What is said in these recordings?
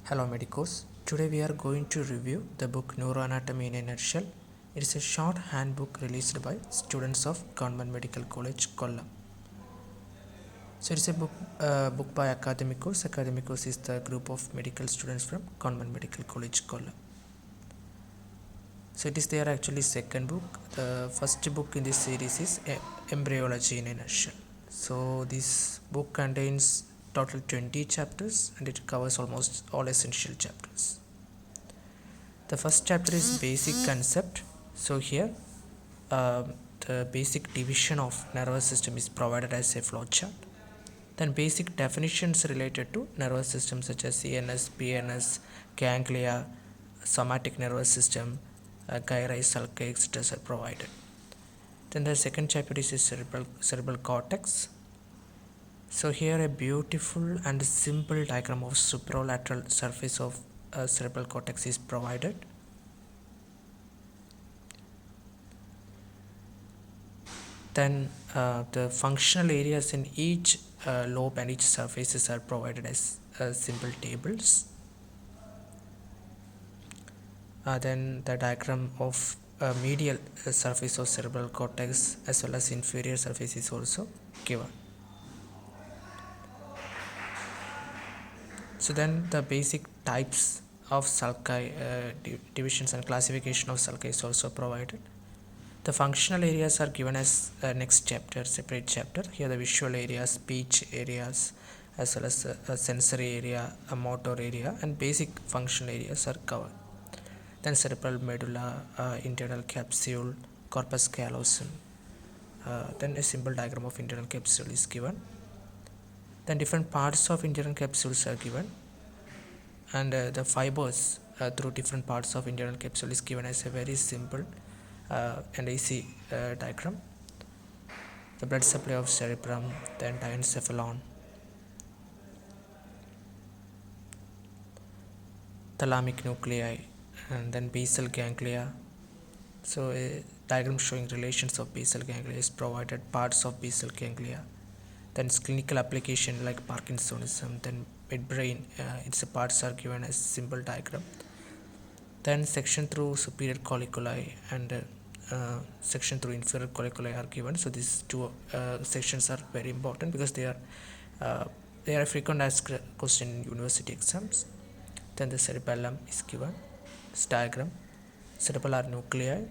Hello medicos, today we are going to review the book Neuroanatomy in a Nutshell. It is a short handbook released by students of Government Medical College Kollam. So it is a book by academicos. Academicos is the group of medical students from Government Medical College Kollam. So it is their actually second book. The first book in this series is Embryology in a Nutshell. So this book contains total 20 chapters and it covers almost all essential chapters. The first chapter is basic concept. So here the basic division of nervous system is provided as a flowchart. Then basic definitions related to nervous system such as CNS, PNS, ganglia, somatic nervous system, gyri, sulci, etc. are provided. Then the second chapter is cerebral cortex. So here a beautiful and simple diagram of superolateral surface of cerebral cortex is provided. Then the functional areas in each lobe and each surfaces are provided as simple tables. Then the diagram of medial surface of cerebral cortex as well as inferior surface is also given. So then the basic types of sulci, divisions and classification of sulci is also provided. The functional areas are given as next chapter, separate chapter. Here the visual area, speech areas, as well as sensory area, a motor area, and basic functional areas are covered. Then cerebral medulla, internal capsule, corpus callosum. Then a simple diagram of internal capsule is given. Then different parts of internal capsules are given, and the fibers through different parts of internal capsule is given as a very simple and easy diagram. The blood supply of cerebrum, then diencephalon, thalamic nuclei, and then basal ganglia. So a diagram showing relations of basal ganglia is provided, parts of basal ganglia. Then clinical application like Parkinsonism, then midbrain, its parts are given as simple diagram. Then section through superior colliculi and section through inferior colliculi are given. So these two sections are very important because they are a frequent asked question in university exams. Then the cerebellum is given, this diagram, cerebellar nuclei,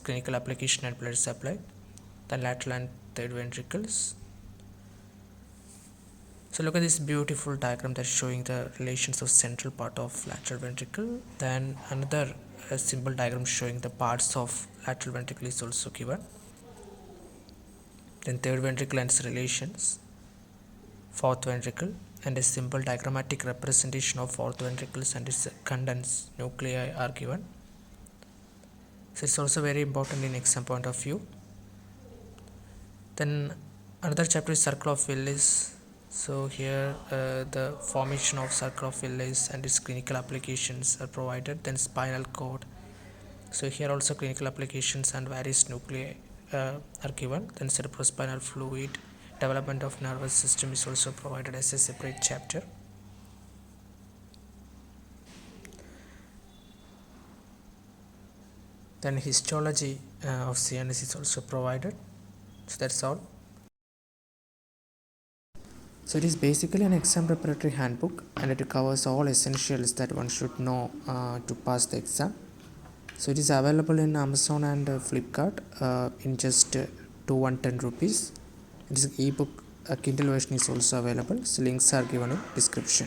clinical application and blood supply, then lateral and third ventricles. So look at this beautiful diagram that's showing the relations of central part of lateral ventricle. Then another simple diagram showing the parts of lateral ventricle is also given. Then third ventricle and its relations, fourth ventricle, and a simple diagrammatic representation of fourth ventricles and its contents nuclei are given. So it's also very important in exam point of view. Then another chapter is circle of Willis. So here the formation of circle of Willis and its clinical applications are provided. Then spinal cord. So here also clinical applications and various nuclei are given. Then cerebrospinal fluid, development of nervous system is also provided as a separate chapter. Then histology of CNS is also provided. So that's all. So it is basically an exam preparatory handbook and it covers all essentials that one should know to pass the exam. So it is available in Amazon and Flipkart in just 210 rupees. It is ebook, a Kindle version is also available. So links are given in description.